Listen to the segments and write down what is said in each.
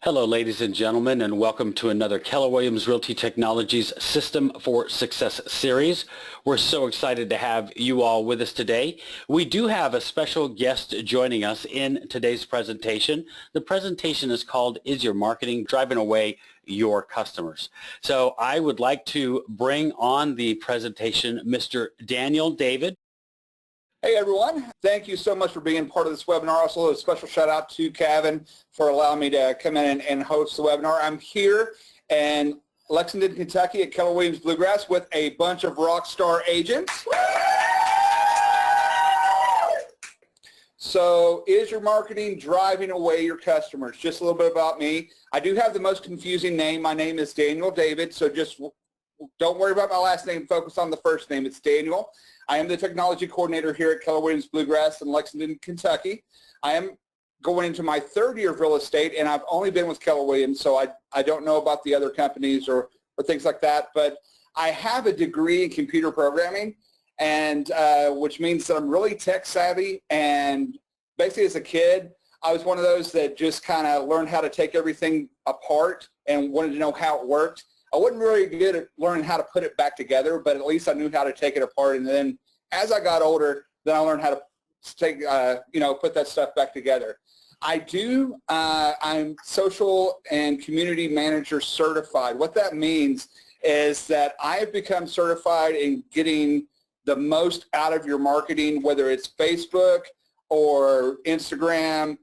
Hello, ladies and gentlemen, and welcome to another Keller Williams Realty Technologies System for Success series. We're so excited to have you all with us today. We do have a special guest joining us in today's presentation. The presentation is called, Is Your Marketing Driving Away Your Customers? So I would like to bring on the presentation Mr. Daniel David. Hey everyone, thank you so much for being part of this webinar. Also a special shout out to Kevin for allowing me to come in and host the webinar. I'm here in Lexington, Kentucky at Keller Williams Bluegrass with a bunch of rock star agents. So is your marketing driving away your customers? Just a little bit about me. I do have the most confusing name. My name is Daniel David, so just don't worry about my last name. Focus on the first name. It's Daniel. I am the technology coordinator here at Keller Williams Bluegrass in Lexington, Kentucky. I am going into my third year of real estate, and I've only been with Keller Williams, so I don't know about the other companies or things like that. But I have a degree in computer programming, and which means that I'm really tech savvy. And basically, as a kid, I was one of those that just kind of learned how to take everything apart and wanted to know how it worked. I wasn't really good at learning how to put it back together, but at least I knew how to take it apart. And then as I got older, then I learned how to take, put that stuff back together. I'm social and community manager certified. What that means is that I have become certified in getting the most out of your marketing, whether it's Facebook or Instagram,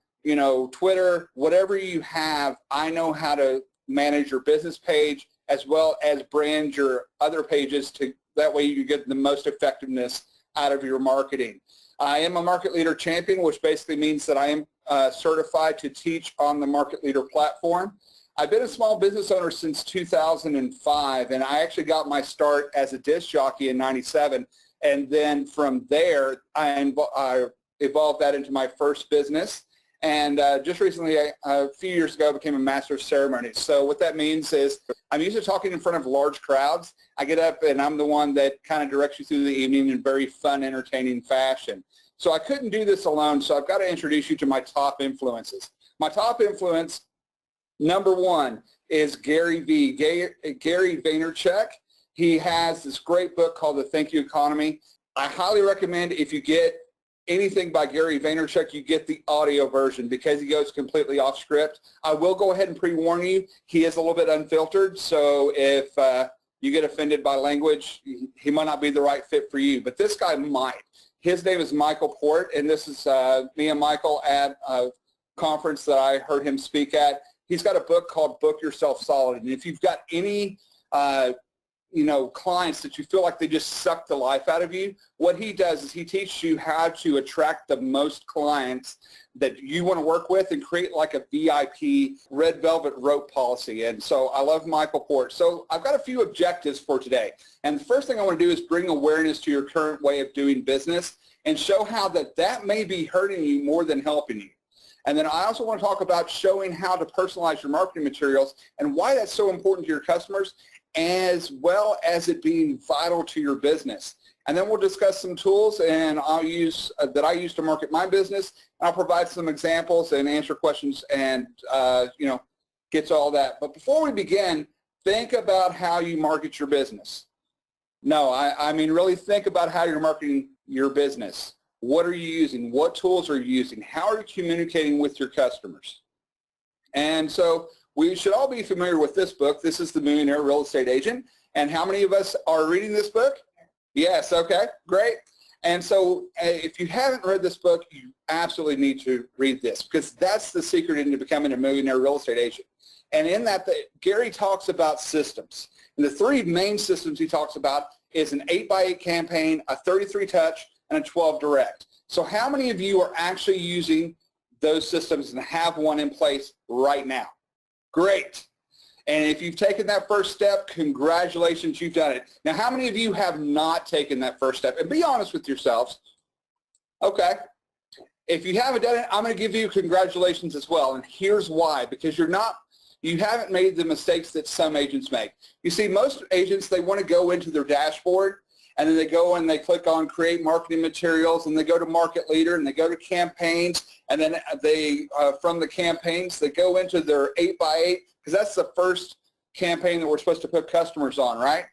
Twitter, whatever you have. I know how to manage your business page as well as brand your other pages that way you get the most effectiveness out of your marketing. I am a market leader champion, which basically means that I am certified to teach on the market leader platform. I've been a small business owner since 2005, and I actually got my start as a disc jockey in '97, and then from there I evolved that into my first business. And just recently, a few years ago, I became a master of ceremonies. So what that means is I'm used to talking in front of large crowds. I get up and I'm the one that kind of directs you through the evening in very fun, entertaining fashion. So I couldn't do this alone, so I've got to introduce you to my top influences. My top influence, number one, is Gary V. Gary Vaynerchuk. He has this great book called The Thank You Economy. I highly recommend if you get anything by Gary Vaynerchuk, you get the audio version because he goes completely off script. I will go ahead and pre-warn you, he is a little bit unfiltered, so if you get offended by language, he might not be the right fit for you, but this guy might. His name is Michael Port, and this is me and Michael at a conference that I heard him speak at. He's got a book called Book Yourself Solid, and if you've got any clients that you feel like they just suck the life out of you, what he does is he teaches you how to attract the most clients that you want to work with and create like a VIP red velvet rope policy. And so I love Michael Port. So I've got a few objectives for today. And the first thing I want to do is bring awareness to your current way of doing business and show how that may be hurting you more than helping you. And then I also want to talk about showing how to personalize your marketing materials and why that's so important to your customers, as well as it being vital to your business. And then we'll discuss some tools and I use to market my business. I'll provide some examples and answer questions and get to all that. But before we begin, think about how you market your business. No, I mean really think about how you're marketing your business. What are you using? What tools are you using? How are you communicating with your customers? And so we should all be familiar with this book. This is The Millionaire Real Estate Agent. And how many of us are reading this book? Yes, okay, great. And so if you haven't read this book, you absolutely need to read this because that's the secret into becoming a millionaire real estate agent. And in that, Gary talks about systems. And the three main systems he talks about is an 8x8 campaign, a 33 touch, and a 12 direct. So how many of you are actually using those systems and have one in place right now? Great. And if you've taken that first step, congratulations, you've done it. Now, how many of you have not taken that first step? And be honest with yourselves. Okay. If you haven't done it, I'm going to give you congratulations as well. And here's why. Because you haven't made the mistakes that some agents make. You see, most agents, they want to go into their dashboard and then they go and they click on create marketing materials, and they go to market leader, and they go to campaigns, and then they, from the campaigns, they go into their 8x8, because that's the first campaign that we're supposed to put customers on, right?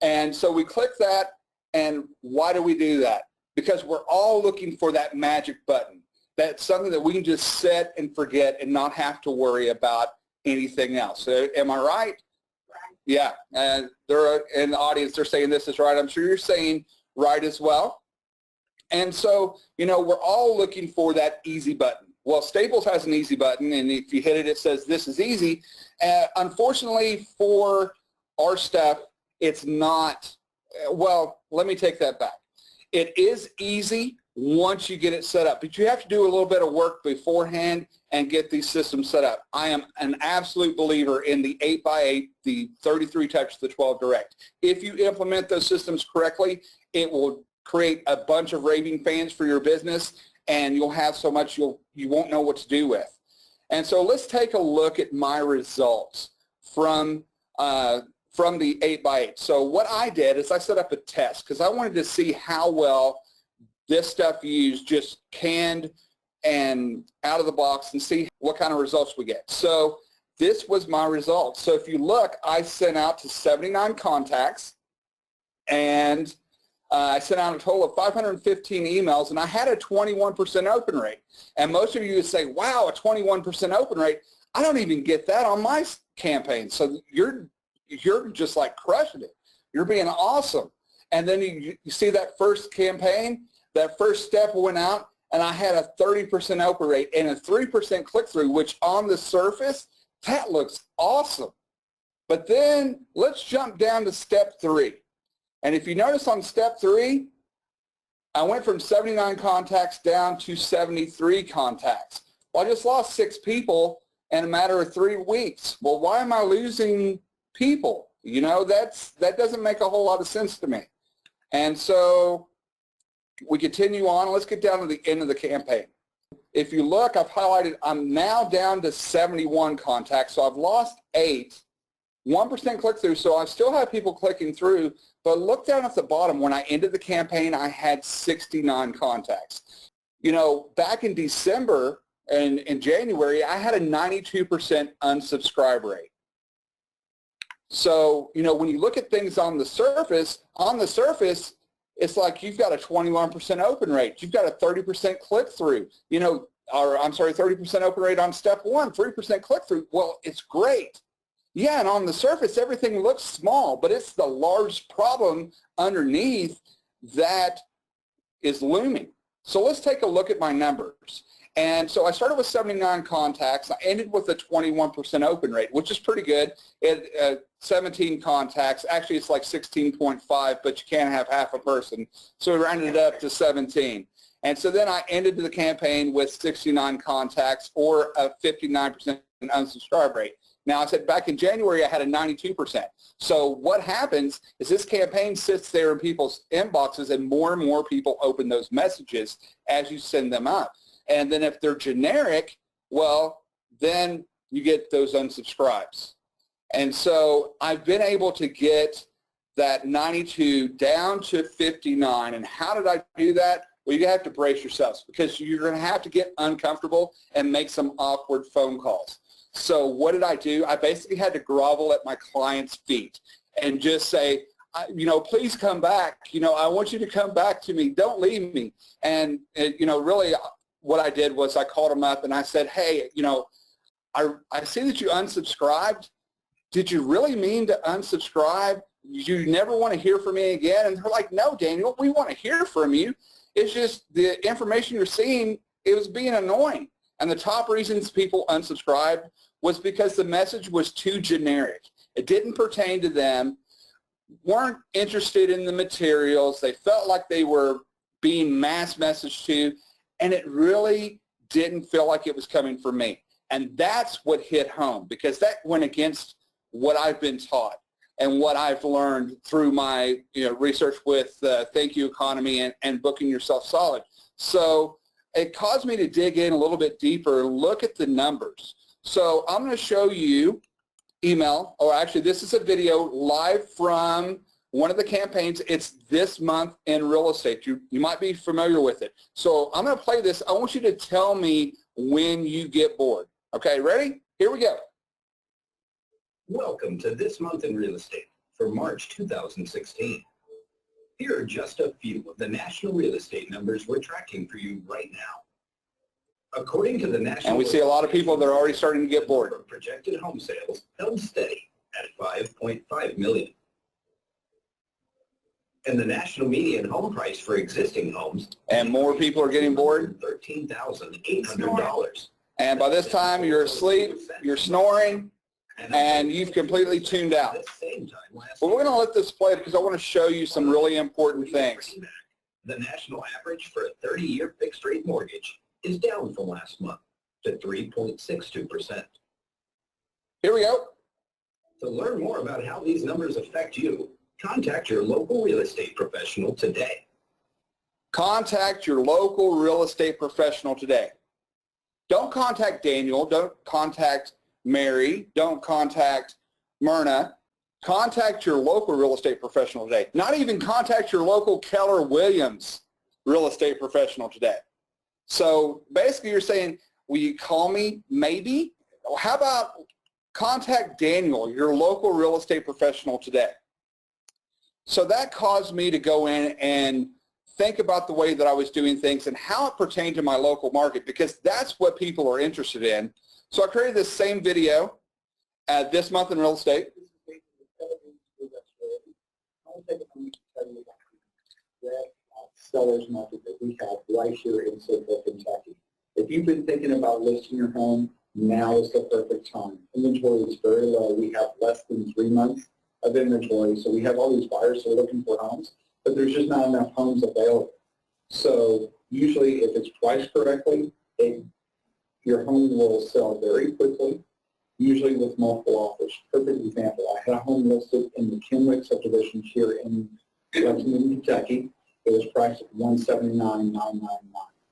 And so we click that, and why do we do that? Because we're all looking for that magic button. That's something that we can just set and forget and not have to worry about anything else. So, am I right? Yeah, and they're in the audience, they're saying this is right. I'm sure you're saying right as well. And so, you know, we're all looking for that easy button. Well, Staples has an easy button, and if you hit it, it says this is easy. Unfortunately for our stuff, it's not, well, let me take that back. It is easy once you get it set up, but you have to do a little bit of work beforehand and get these systems set up. I am an absolute believer in the 8x8, the 33 touch, the 12 direct. If you implement those systems correctly, it will create a bunch of raving fans for your business, and you'll have so much you won't know what to do with. And so let's take a look at my results from the 8x8. So what I did is I set up a test because I wanted to see how well this stuff used, just canned and out of the box, and see what kind of results we get. So this was my results. So if you look, I sent out to 79 contacts, and I sent out a total of 515 emails, and I had a 21% open rate. And most of you would say, wow, a 21% open rate. I don't even get that on my campaign. So you're just like crushing it. You're being awesome. And then you see that first campaign, that first step went out, and I had a 30% open rate and a 3% click-through, which on the surface, that looks awesome. But then let's jump down to step 3. And if you notice on step 3, I went from 79 contacts down to 73 contacts. Well, I just lost 6 people in a matter of 3 weeks. Well, why am I losing people? You know, that doesn't make a whole lot of sense to me. And so we continue on. Let's get down to the end of the campaign. If you look, I've highlighted, I'm now down to 71 contacts. So I've lost 8, 1% click-through. So I still have people clicking through. But look down at the bottom. When I ended the campaign, I had 69 contacts. You know, back in December and in January, I had a 92% unsubscribe rate. So, you know, when you look at things on the surface, it's like you've got a 21% open rate. You've got a 30% click-through, you know, or I'm sorry, 30% open rate on step 1, 3% click-through. Well, it's great. Yeah, and on the surface, everything looks small, but it's the large problem underneath that is looming. So let's take a look at my numbers. And so I started with 79 contacts. I ended with a 21% open rate, which is pretty good. 17 contacts. Actually, it's like 16.5, but you can't have half a person. So we rounded it up to 17. And so then I ended the campaign with 69 contacts or a 59% unsubscribe rate. Now, I said back in January, I had a 92%. So what happens is this campaign sits there in people's inboxes, and more people open those messages as you send them out. And then if they're generic, well, then you get those unsubscribes. And so I've been able to get that 92 down to 59. And how did I do that? Well, you have to brace yourselves because you're going to have to get uncomfortable and make some awkward phone calls. So what did I do? I basically had to grovel at my client's feet and just say, you know, please come back. You know, I want you to come back to me. Don't leave me. And you know, really what I did was I called them up and I said, hey, you know, I see that you unsubscribed. Did you really mean to unsubscribe? You never want to hear from me again? And they're like, no, Daniel, we want to hear from you. It's just the information you're seeing, it was being annoying. And the top reasons people unsubscribed was because the message was too generic. It didn't pertain to them, weren't interested in the materials. They felt like they were being mass messaged to, and it really didn't feel like it was coming from me. And that's what hit home, because that went against what I've been taught and what I've learned through my research with Thank You Economy and Booking Yourself Solid. So it caused me to dig in a little bit deeper and look at the numbers. So I'm going to show you email, or actually this is a video live from one of the campaigns. It's This Month in Real Estate. You might be familiar with it. So I'm going to play this. I want you to tell me when you get bored. Okay, ready? Here we go. Welcome to This Month in Real Estate for March 2016. Here are just a few of the national real estate numbers we're tracking for you right now. According to the National... And we see a lot of people that are already starting to get bored. Projected home sales held steady at 5.5 million. And the national median home price for existing homes... And more people are getting bored. $13,800. And by this time, you're asleep, you're snoring, and you've completely tuned out. But we're going to let this play because I want to show you some really important things. The national average for a 30-year fixed-rate mortgage is down from last month to 3.62%. Here we go. To learn more about how these numbers affect you, contact your local real estate professional today. Contact your local real estate professional today. Don't contact Daniel. Don't contact Mary. Don't contact Myrna. Contact your local real estate professional today. Not even contact your local Keller Williams real estate professional today. So basically you're saying, will you call me? Maybe. How about contact Daniel, your local real estate professional today? So that caused me to go in and think about the way that I was doing things and how it pertained to my local market, because that's what people are interested in. So I created this same video at This Month in Real Estate. Sellers market that we have right here in Central Kentucky. If you've been thinking about listing your home, now is the perfect time. Inventory is very low. We have less than 3 months of inventory, so we have all these buyers who are looking for homes, but there's just not enough homes available. So usually if it's priced correctly, your home will sell very quickly, usually with multiple offers. Perfect example, I had a home listed in the Kenwick subdivision here in Lexington, Kentucky. It was priced at $179,999.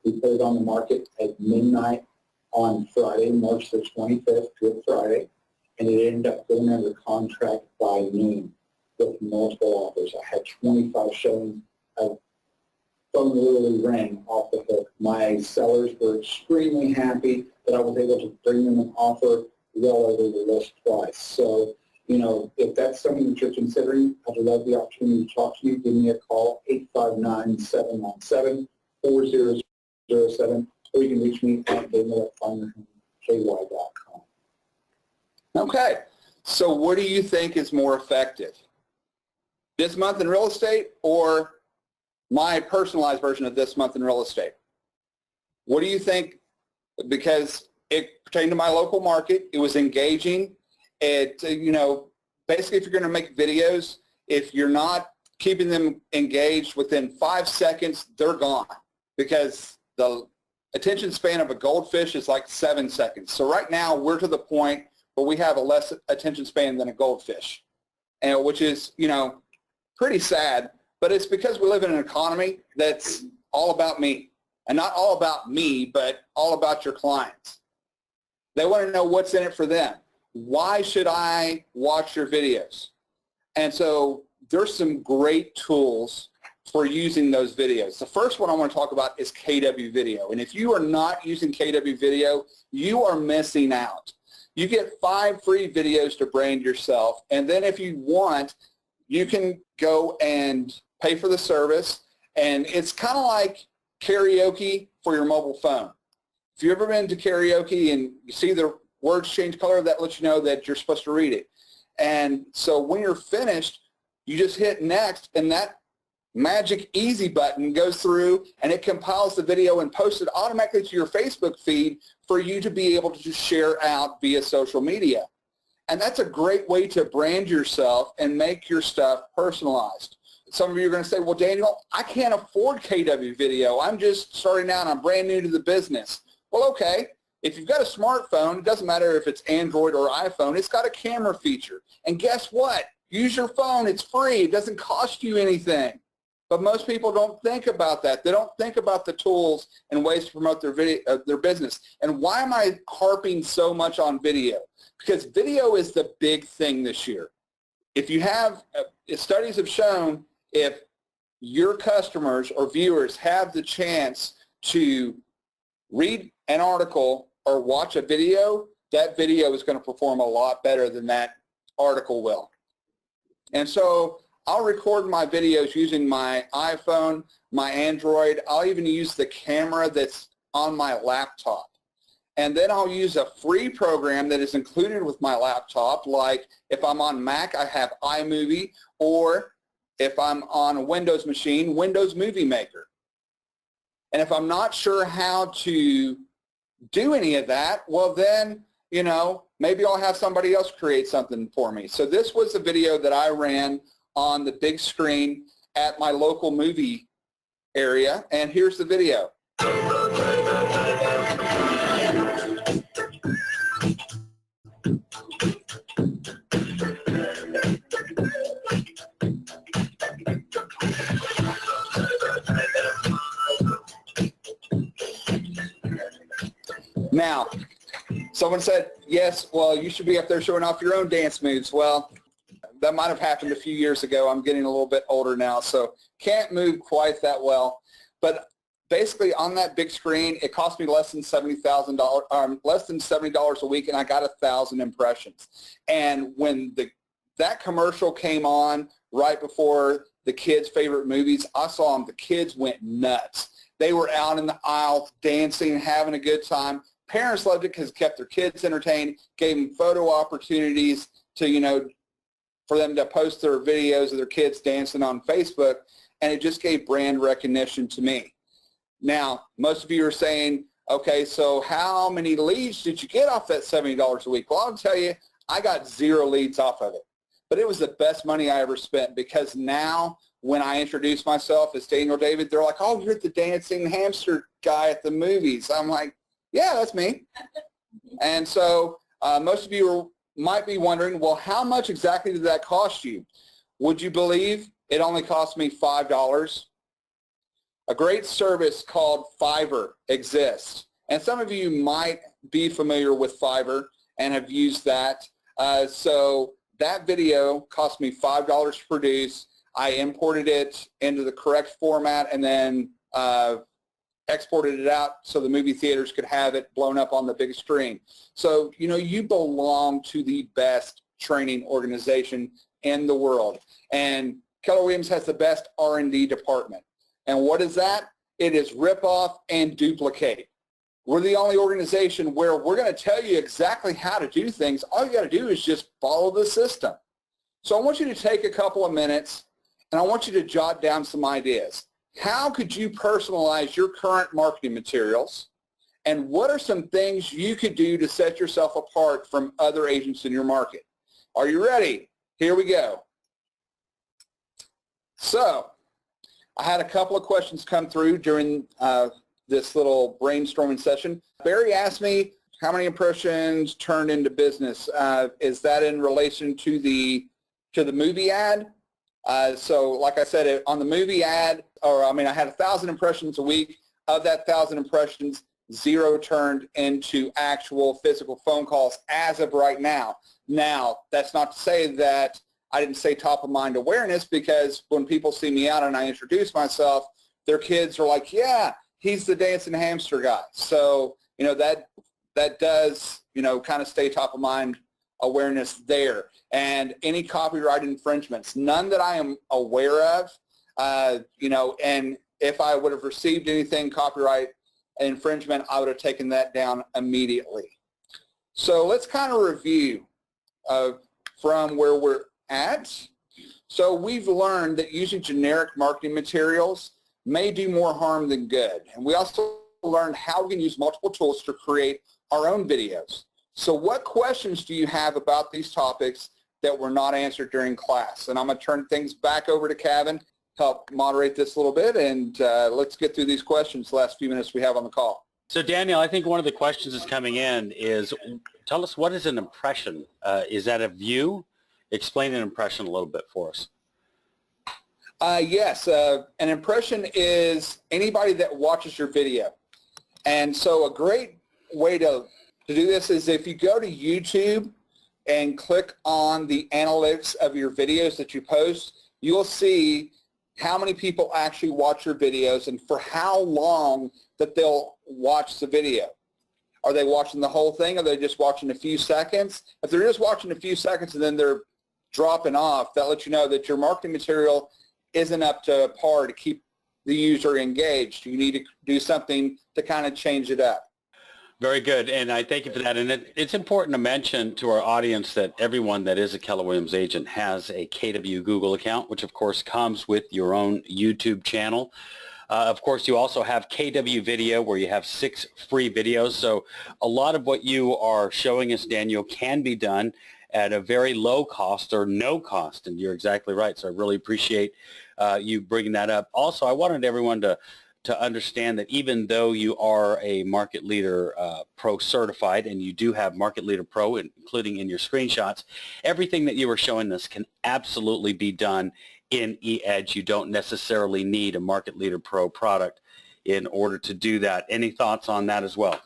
We put it on the market at midnight on Friday, March the 25th, Good Friday, and it ended up going under contract by noon with multiple offers. I had 25 showings. Phone literally rang off the hook. My sellers were extremely happy that I was able to bring them an offer well over the list price. So, you know, if that's something that you're considering, I'd love the opportunity to talk to you. Give me a call, 859-797-4007, or you can reach me at daniel@finerhomeky.com. Okay, so what do you think is more effective? This Month in Real Estate or my personalized version of This Month in Real Estate? What do you think? Because it pertained to my local market. It was engaging. It, you know, basically if you're going to make videos, if you're not keeping them engaged within 5 seconds, they're gone, because the attention span of a goldfish is like 7 seconds. So right now we're to the point where we have a less attention span than a goldfish, and which is, you know, pretty sad, but it's because we live in an economy that's all about me, and not all about me, but all about your clients. They want to know what's in it for them. Why should I watch your videos? And so there's some great tools for using those videos. The first one I want to talk about is KW Video. And if you are not using KW Video, you are missing out. You get 5 free videos to brand yourself. And then if you want, you can go and pay for the service. And it's kind of like karaoke for your mobile phone. If you've ever been to karaoke and you see the words change color, that lets you know that you're supposed to read it. And so when you're finished, you just hit next, and that magic easy button goes through and it compiles the video and posts it automatically to your Facebook feed for you to be able to share out via social media. And that's a great way to brand yourself and make your stuff personalized. Some of you are going to say, well, Daniel, I can't afford KW Video. I'm just starting out. I'm brand new to the business. Well, okay. If you've got a smartphone, it doesn't matter if it's Android or iPhone, it's got a camera feature. And guess what? Use your phone. It's free. It doesn't cost you anything. But most people don't think about that. They don't think about the tools and ways to promote their business. And why am I harping so much on video? Because video is the big thing this year. if you have, studies have shown if your customers or viewers have the chance to read an article or watch a video, that video is going to perform a lot better than that article will. And so I'll record my videos using my iPhone, my Android. I'll even use the camera that's on my laptop. And then I'll use a free program that is included with my laptop, like if I'm on Mac, I have iMovie, or if I'm on a Windows machine, Windows Movie Maker. And if I'm not sure how to do any of that, well then, you know, maybe I'll have somebody else create something for me. So this was a video that I ran on the big screen at my local movie area, and here's the video. Now, someone said, yes, well, you should be up there showing off your own dance moves. Well, that might have happened a few years ago. I'm getting a little bit older now, so can't move quite that well. But basically on that big screen, it cost me less than $70,000, less than $70 a week, and I got 1,000 impressions. And when that commercial came on right before the kids' favorite movies, I saw them. The kids went nuts. They were out in the aisle dancing, having a good time. Parents loved it because it kept their kids entertained, gave them photo opportunities to, you know, for them to post their videos of their kids dancing on Facebook, and it just gave brand recognition to me. Now, most of you are saying, okay, so how many leads did you get off that $70 a week? Well, I'll tell you, I got 0 leads off of it. But it was the best money I ever spent, because now when I introduce myself as Daniel David, they're like, oh, you're the dancing hamster guy at the movies. I'm like, yeah, that's me. And so most of you might be wondering, well, how much exactly did that cost you? Would you believe it only cost me $5? A great service called Fiverr exists. And some of you might be familiar with Fiverr and have used that. So that video cost me $5 to produce. I imported it into the correct format and then exported it out so the movie theaters could have it blown up on the big screen. So, you know, you belong to the best training organization in the world. And Keller Williams has the best R&D department. And what is that? It is rip off and duplicate. We're the only organization where we're going to tell you exactly how to do things. All you got to do is just follow the system. So I want you to take a couple of minutes and I want you to jot down some ideas. How could you personalize your current marketing materials? And what are some things you could do to set yourself apart from other agents in your market? Are you ready? Here we go. So I had a couple of questions come through during this little brainstorming session. Barry asked me how many impressions turned into business. Is that in relation to the movie ad? So like I said, on the movie ad, I had 1,000 impressions a week. Of that 1,000 impressions, 0 turned into actual physical phone calls as of right now. Now, that's not to say that I didn't say top of mind awareness, because when people see me out and I introduce myself, their kids are like, yeah, he's the dancing hamster guy. So, you know, that does, you know, kind of stay top of mind awareness there. And any copyright infringements, none that I am aware of, you know, and if I would have received anything copyright infringement, I would have taken that down immediately. So let's kind of review from where we're at. So we've learned that using generic marketing materials may do more harm than good. And we also learned how we can use multiple tools to create our own videos. So what questions do you have about these topics that were not answered during class? And I'm going to turn things back over to Kevin, help moderate this a little bit, and let's get through these questions the last few minutes we have on the call. So Daniel, I think one of the questions that's coming in is, tell us, what is an impression? Is that a view? Explain an impression a little bit for us. Yes, an impression is anybody that watches your video. And so a great way to do this is if you go to YouTube, and click on the analytics of your videos that you post, you'll see how many people actually watch your videos and for how long that they'll watch the video. Are they watching the whole thing? Are they just watching a few seconds? If they're just watching a few seconds and then they're dropping off, that lets you know that your marketing material isn't up to par to keep the user engaged. You need to do something to kind of change it up. Very good, and I thank you for that. And it's important to mention to our audience that everyone that is a Keller Williams agent has a KW Google account, which of course comes with your own YouTube channel. Of course, you also have KW Video, where you have 6 free videos. So a lot of what you are showing us, Daniel, can be done at a very low cost or no cost, and you're exactly right. So I really appreciate you bringing that up. Also, I wanted everyone to understand that even though you are a Market Leader Pro certified, and you do have Market Leader Pro, including in your screenshots, everything that you were showing us can absolutely be done in eEdge. You don't necessarily need a Market Leader Pro product in order to do that. Any thoughts on that as well?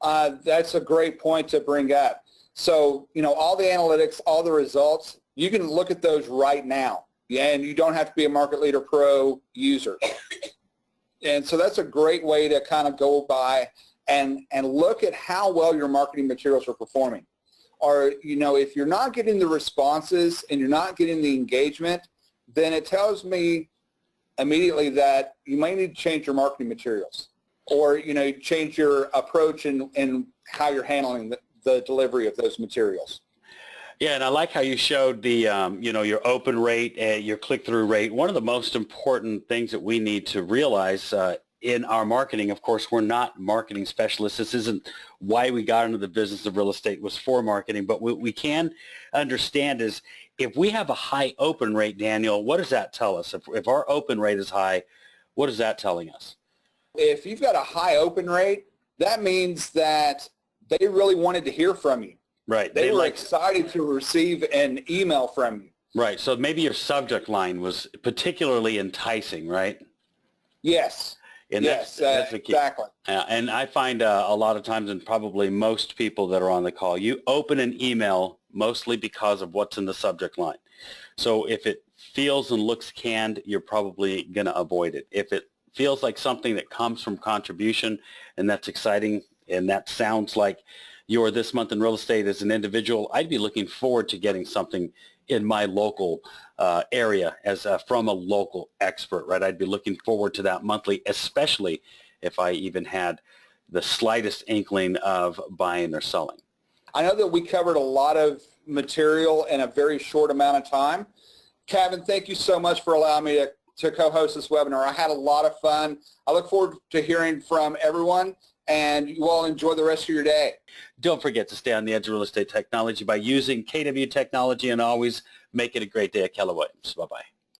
That's a great point to bring up. So, all the analytics, all the results, you can look at those right now, and you don't have to be a Market Leader Pro user. And so that's a great way to kind of go by and look at how well your marketing materials are performing. Or, if you're not getting the responses and you're not getting the engagement, then it tells me immediately that you may need to change your marketing materials, or, change your approach and how you're handling the delivery of those materials. Yeah, and I like how you showed the, your open rate, your click-through rate. One of the most important things that we need to realize in our marketing, of course, we're not marketing specialists. This isn't why we got into the business of real estate, was for marketing. But what we can understand is if we have a high open rate, Daniel, what does that tell us? If our open rate is high, what is that telling us? If you've got a high open rate, that means that they really wanted to hear from you. Right. They were excited to receive an email from you. Right. So maybe your subject line was particularly enticing, right? Yes. And yes, that's the key. Exactly. And I find a lot of times, and probably most people that are on the call, you open an email mostly because of what's in the subject line. So if it feels and looks canned, you're probably going to avoid it. If it feels like something that comes from contribution and that's exciting and that sounds like you're this month in real estate as an individual, I'd be looking forward to getting something in my local area as from a local expert, right? I'd be looking forward to that monthly, especially if I even had the slightest inkling of buying or selling. I know that we covered a lot of material in a very short amount of time. Kevin, thank you so much for allowing me to co-host this webinar. I had a lot of fun. I look forward to hearing from everyone, and you all enjoy the rest of your day. Don't forget to stay on the edge of real estate technology by using KW technology, and always make it a great day at Keller Williams. Bye-bye.